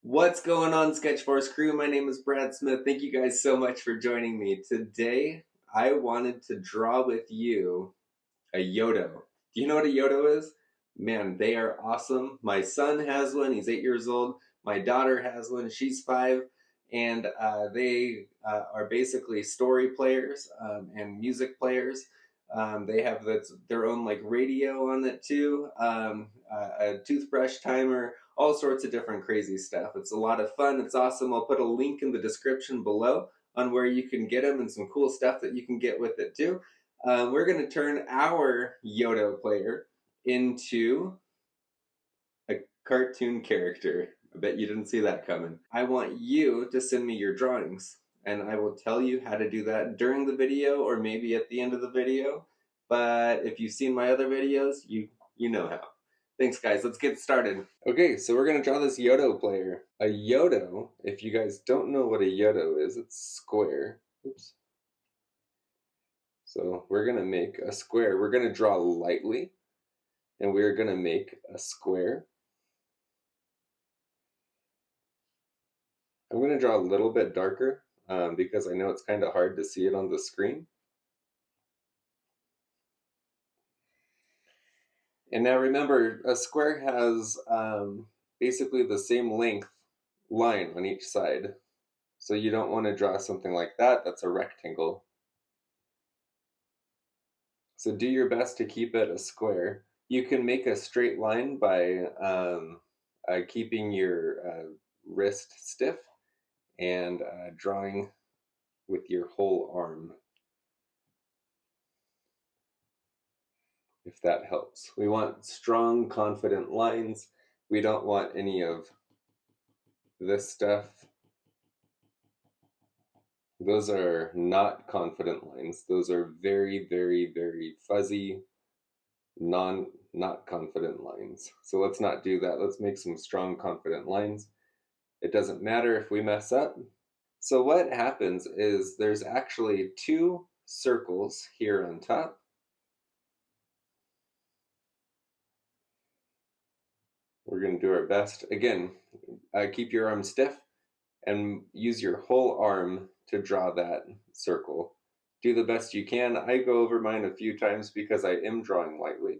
What's going on, Sketch Force crew? My name is Brad Smith. Thank you guys so much for joining me. Today, I wanted to draw with you a Yoto. Do you know what a Yoto is? Man, they are awesome. My son has one. He's 8 years old. My daughter has one. She's 5. And they are basically story players and music players. They have their own like radio on it too, a toothbrush timer, all sorts of different crazy stuff. It's a lot of fun. It's awesome. I'll put a link in the description below on where you can get them and some cool stuff that you can get with it too. We're going to turn our Yoto player into a cartoon character. I bet you didn't see that coming. I want you to send me your drawings, and I will tell you how to do that during the video or maybe at the end of the video. But if you've seen my other videos, you know how. Thanks, guys. Let's get started. Okay, so we're going to draw this Yoto player. A Yoto, if you guys don't know what a Yoto is, it's square. Oops. So we're going to make a square. We're going to draw lightly, and we're going to make a square. I'm going to draw a little bit darker because I know it's kind of hard to see it on the screen. And now remember, a square has basically the same length line on each side. So you don't want to draw something like that. That's a rectangle. So do your best to keep it a square. You can make a straight line by keeping your wrist stiff and drawing with your whole arm, if that helps. We want strong, confident lines. We don't want any of this stuff. Those are not confident lines. Those are very, very, very fuzzy, not confident lines. So let's not do that. Let's make some strong, confident lines. It doesn't matter if we mess up. So what happens is there's actually 2 circles here on top. We're going to do our best. Again, keep your arm stiff and use your whole arm to draw that circle. Do the best you can. I go over mine a few times because I am drawing lightly.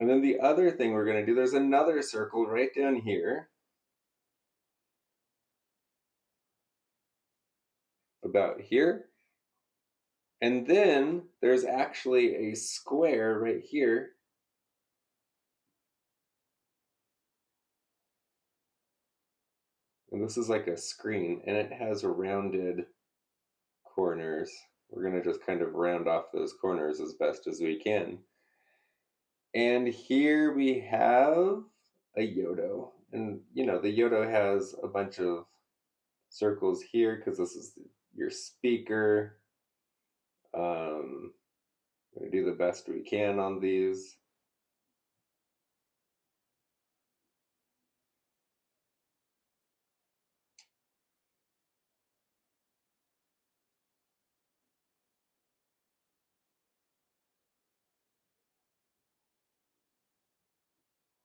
And then the other thing we're going to do, there's another circle right down here, about here. And then there's actually a square right here. And this is like a screen, and it has rounded corners. We're going to just kind of round off those corners as best as we can. And here we have a Yoto. And, you know, the Yoto has a bunch of circles here because this is your speaker. We're going to do the best we can on these.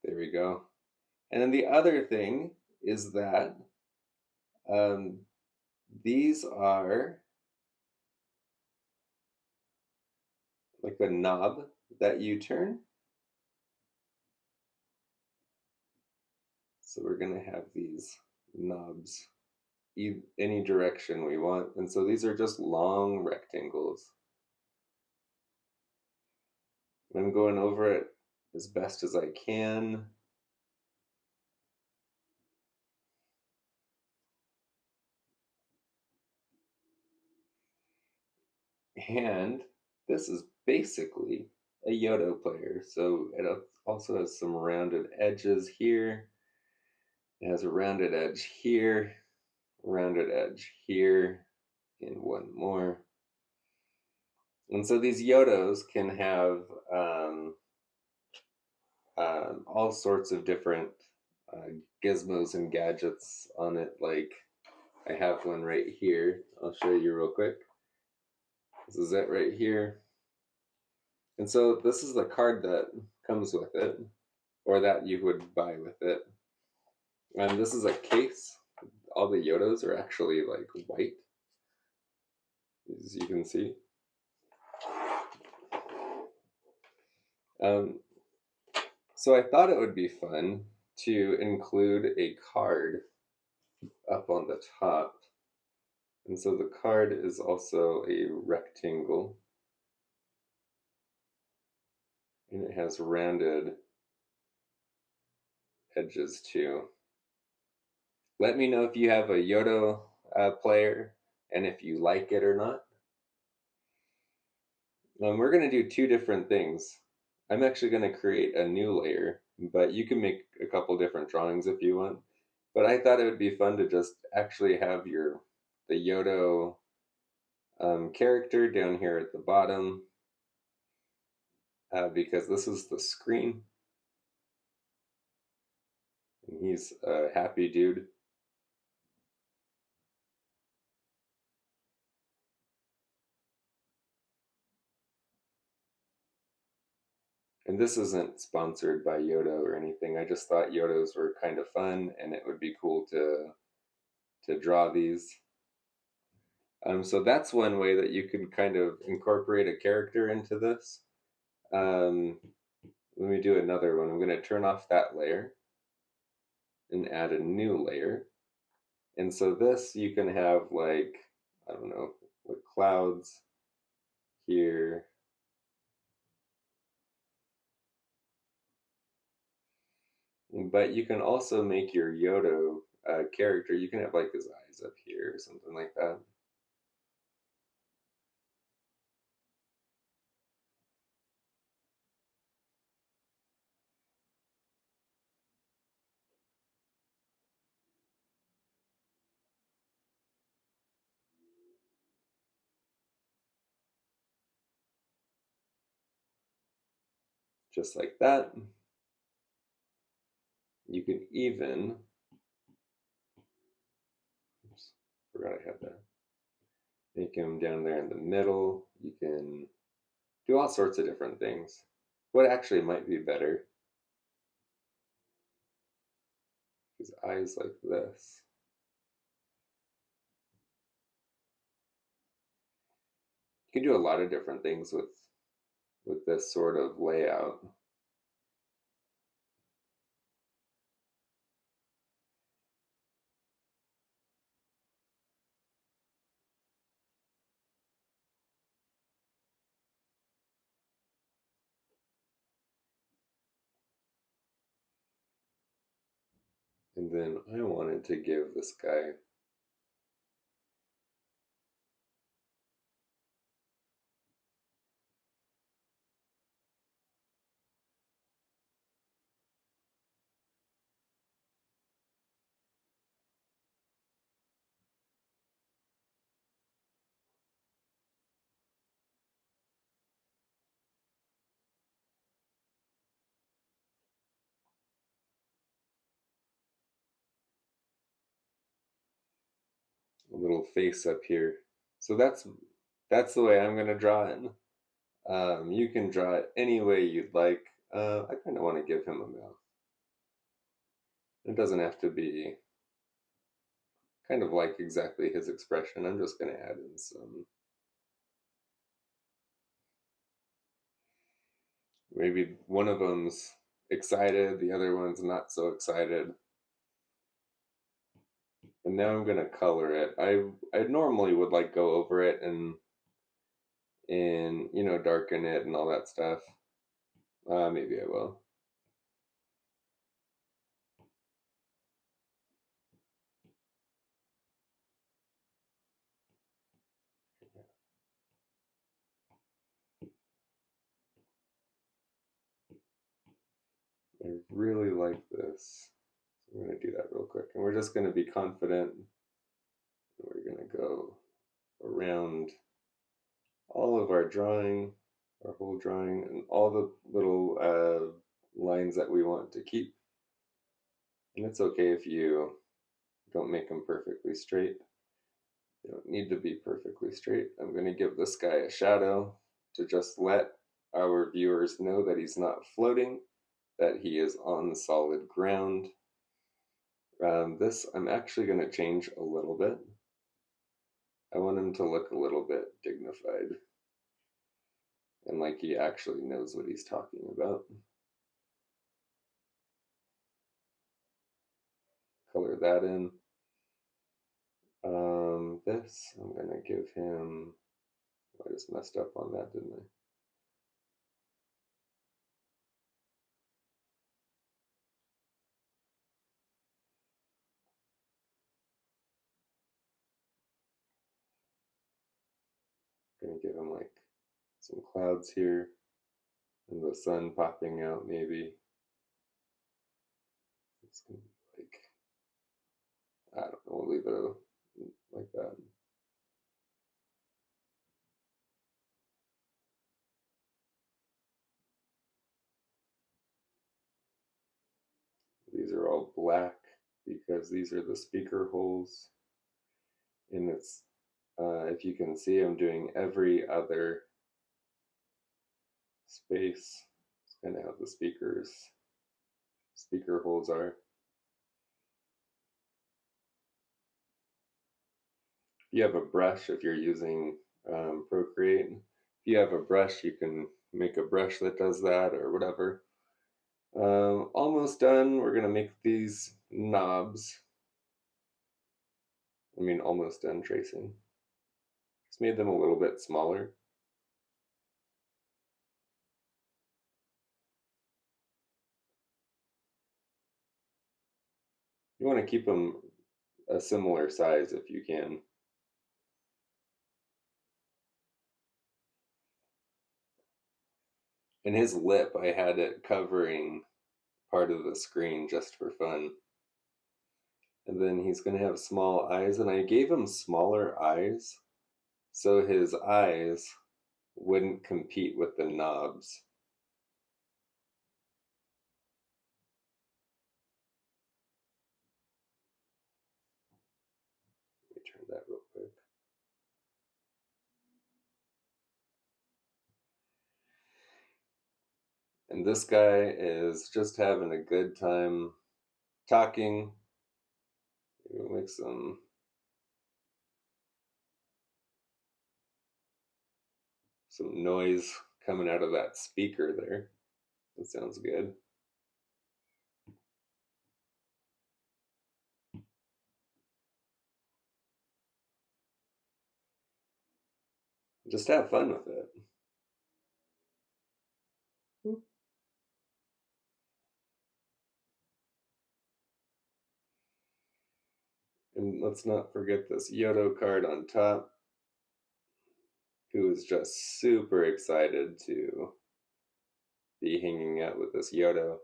There we go. And then the other thing is that these are like a knob that you turn. So we're going to have these knobs any direction we want. And so these are just long rectangles. I'm going over it as best as I can. And this is basically a Yoto player. So it also has some rounded edges here. It has a rounded edge here, rounded edge here, and one more. And so these Yotos can have all sorts of different gizmos and gadgets on it. Like I have one right here. I'll show you real quick. This is it right here. And so this is the card that comes with it, or that you would buy with it. And this is a case. All the Yotos are actually like white, as you can see. Um, so I thought it would be fun to include a card up on the top. And so the card is also a rectangle, and it has rounded edges too. Let me know if you have a Yoto player and if you like it or not. We're going to do two different things. I'm actually going to create a new layer, but you can make a couple different drawings if you want. But I thought it would be fun to just actually have the Yoto character down here at the bottom, because this is the screen, and he's a happy dude. And this isn't sponsored by Yoto or anything. I just thought Yotos were kind of fun, and it would be cool to draw these. So that's one way that you can kind of incorporate a character into this. Um, Let me do another one. I'm going to turn off that layer and add a new layer. And so this you can have like, I don't know, like clouds here. But you can also make your Yoto character, you can have like his eyes up here or something like that. Just like that. You can even, oops, forgot I had that. Make him down there in the middle. You can do all sorts of different things. What actually might be better, his eyes like this. You can do a lot of different things with this sort of layout. And then I wanted to give this guy a little face up here. So that's the way I'm gonna draw it. You can draw it any way you'd like. I kind of want to give him a mouth. It doesn't have to be kind of like exactly his expression. I'm just gonna add in some. Maybe one of them's excited, the other one's not so excited. And now I'm gonna color it. I normally would like go over it and darken it and all that stuff. Maybe I will. I really like this. So I'm gonna do that real quick, and we're just gonna be confident. We're gonna go around all of our drawing, our whole drawing, and all the little lines that we want to keep. And it's okay if you don't make them perfectly straight. They don't need to be perfectly straight. I'm going to give this guy a shadow to just let our viewers know that he's not floating, that he is on solid ground. This I'm actually going to change a little bit. I want him to look a little bit dignified and like he actually knows what he's talking about. Color that in. This, I'm going to give him, I just messed up on that, didn't I? Going to give him like some clouds here and the sun popping out maybe. It's going to be like, I don't know, we'll leave it like that. These are all black because these are the speaker holes. And it's, if you can see, I'm doing every other space. It's kind of how the speaker holes are. If you have a brush, if you're using Procreate, if you have a brush, you can make a brush that does that or whatever. Almost done. We're going to make these knobs. I mean, almost done tracing. Just made them a little bit smaller. You want to keep them a similar size if you can. And his lip, I had it covering part of the screen just for fun. And then he's going to have small eyes, and I gave him smaller eyes so his eyes wouldn't compete with the knobs. Let me turn that real quick. And this guy is just having a good time talking. We'll make some noise coming out of that speaker there. That sounds good. Just have fun with it. And let's not forget this Yoto card on top, who is just super excited to be hanging out with this Yoto.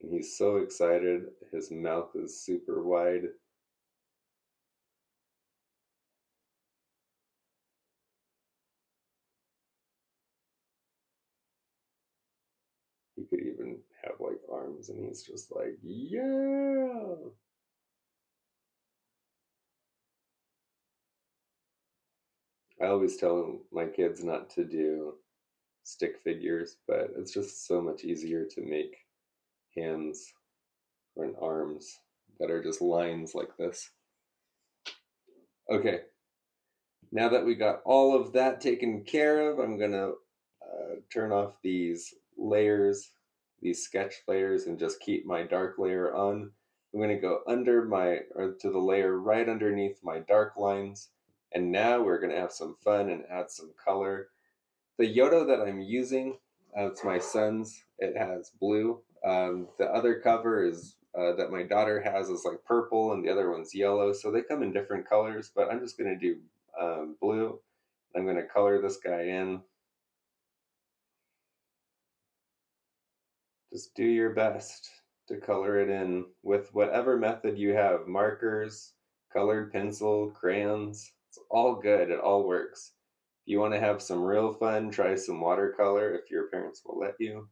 And he's so excited, his mouth is super wide. He could even have like arms, and he's just like, yeah. I always tell my kids not to do stick figures, but it's just so much easier to make hands or arms that are just lines like this. Okay, now that we got all of that taken care of, I'm gonna turn off these layers, these sketch layers, and just keep my dark layer on. I'm gonna go under or to the layer right underneath my dark lines, and now we're gonna have some fun and add some color. The Yoto that I'm using, it's my son's. It has blue. The other cover is that my daughter has is like purple, and the other one's yellow. So they come in different colors, but I'm just going to do blue. I'm going to color this guy in. Just do your best to color it in with whatever method you have. Markers, colored pencil, crayons. It's all good. It all works. If you want to have some real fun, try some watercolor if your parents will let you.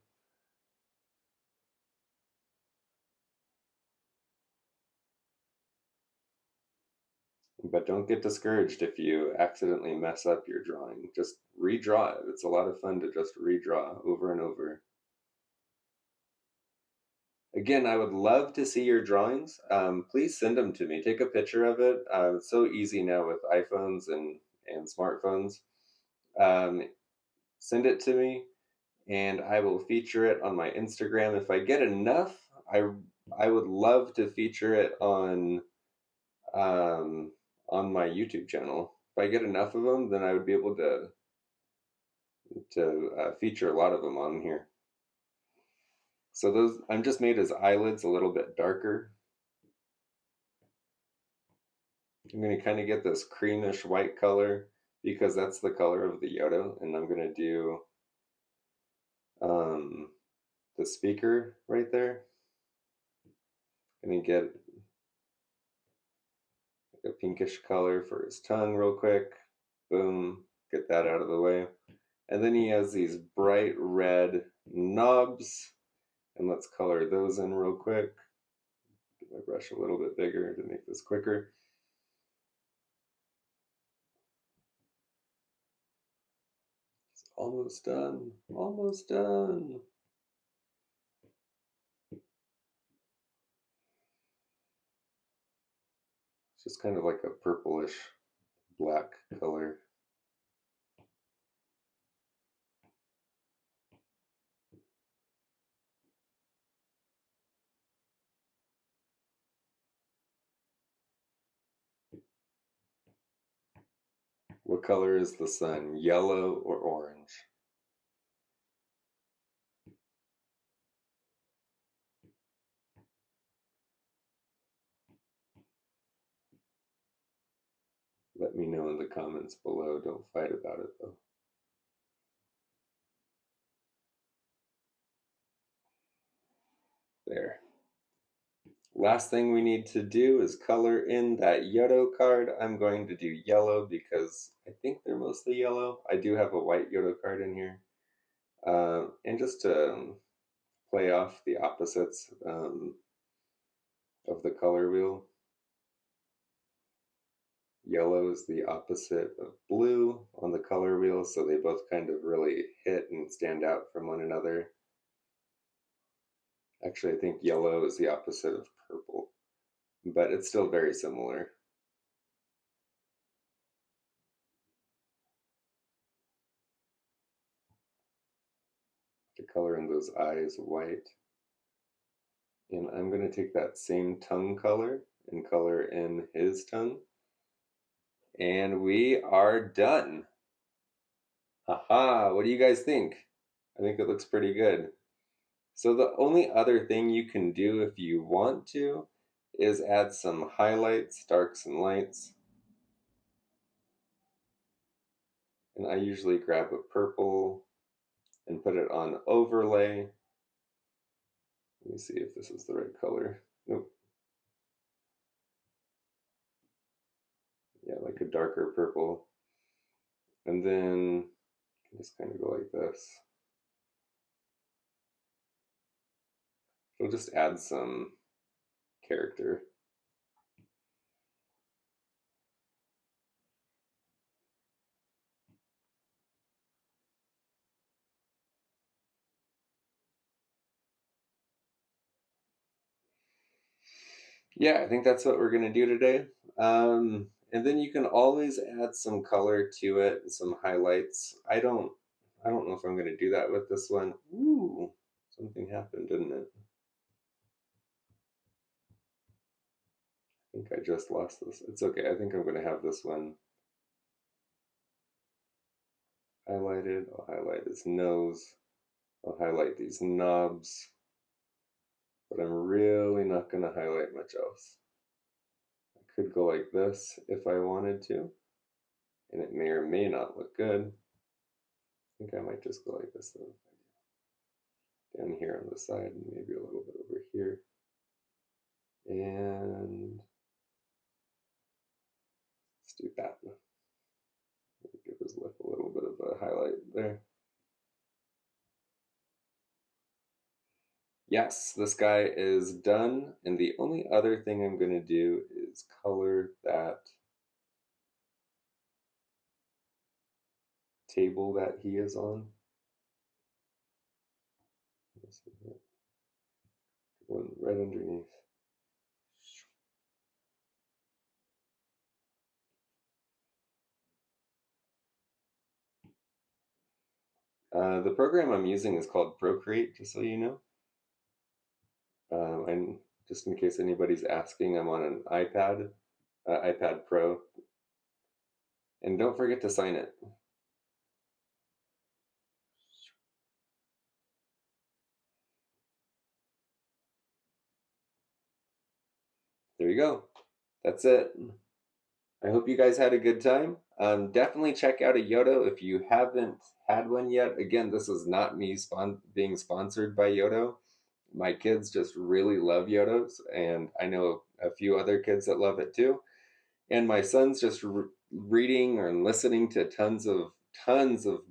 But don't get discouraged if you accidentally mess up your drawing. Just redraw it. It's a lot of fun to just redraw over and over. Again, I would love to see your drawings. Please send them to me. Take a picture of it. It's so easy now with iPhones and smartphones. Um, Send it to me, and I will feature it on my Instagram. If I get enough, I would love to feature it um, on my YouTube channel. If I get enough of them, then I would be able to feature a lot of them on here. So those I'm just made his eyelids a little bit darker. I'm going to kind of get this creamish white color because that's the color of the Yoto, and I'm going to do um, the speaker right there. Going to get like a pinkish color for his tongue real quick. Boom, get that out of the way. And then he has these bright red knobs, and let's color those in real quick. Get my brush a little bit bigger to make this quicker. It's almost done, almost done. It's just kind of like a purplish black color. What color is the sun, yellow or orange? Let me know in the comments below. Don't fight about it though. There. Last thing we need to do is color in that Yoto card. I'm going to do yellow because I think they're mostly yellow. I do have a white Yoto card in here. And just to play off the opposites of the color wheel. Yellow is the opposite of blue on the color wheel, so they both kind of really hit and stand out from one another. Actually, I think yellow is the opposite of purple, but it's still very similar. To color in those eyes white. And I'm going to take that same tongue color and color in his tongue. And we are done. Haha, what do you guys think? I think it looks pretty good. So the only other thing you can do if you want to is add some highlights, darks and lights. And I usually grab a purple and put it on overlay. Let me see if this is the right color. Nope. Yeah, like a darker purple. And then just kind of go like this. It'll just add some character. Yeah, I think that's what we're gonna do today. And then you can always add some color to it, some highlights. I don't know if I'm gonna do that with this one. Ooh, something happened, didn't it? I think I just lost this. It's okay. I think I'm gonna have this one highlighted. I'll highlight his nose. I'll highlight these knobs. But I'm really not gonna highlight much else. I could go like this if I wanted to, and it may or may not look good. I think I might just go like this though. Down here on the side and maybe a little bit over here. And let's do that. Give his lip a little bit of a highlight there. Yes, this guy is done. And the only other thing I'm going to do is color that table that he is on. One right underneath. The program I'm using is called Procreate, just so you know. And just in case anybody's asking, I'm on an iPad, iPad Pro. And don't forget to sign it. There you go. That's it. I hope you guys had a good time. Definitely check out a Yoto if you haven't had one yet. Again, this is not me being sponsored by Yoto. My kids just really love Yotos, and I know a few other kids that love it too. And my son's just reading or listening to tons of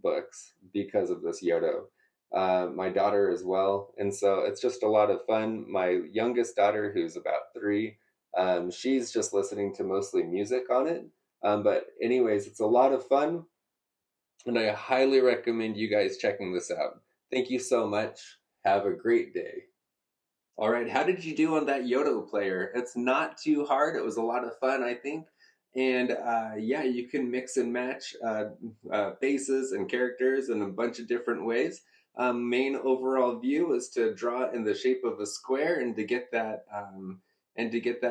books because of this Yoto. My daughter as well, and so it's just a lot of fun. My youngest daughter, who's about 3, she's just listening to mostly music on it. But anyways, it's a lot of fun, and I highly recommend you guys checking this out. Thank you so much. Have a great day. All right, how did you do on that Yoto player? It's not too hard. It was a lot of fun, I think. And yeah, you can mix and match faces and characters in a bunch of different ways. Main overall view is to draw in the shape of a square and to get that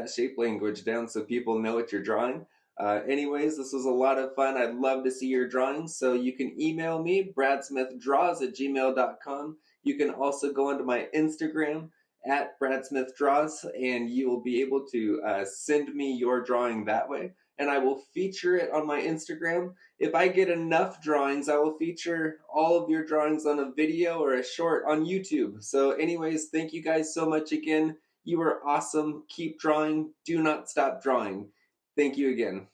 shape language down so people know what you're drawing. Anyways, this was a lot of fun. I'd love to see your drawings, so you can email me, bradsmithdraws@gmail.com. You can also go onto my Instagram at Brad Smith Draws, and you will be able to send me your drawing that way, and I will feature it on my Instagram. If I get enough drawings, I will feature all of your drawings on a video or a short on YouTube. So, anyways, thank you guys so much again. You are awesome. Keep drawing. Do not stop drawing. Thank you again.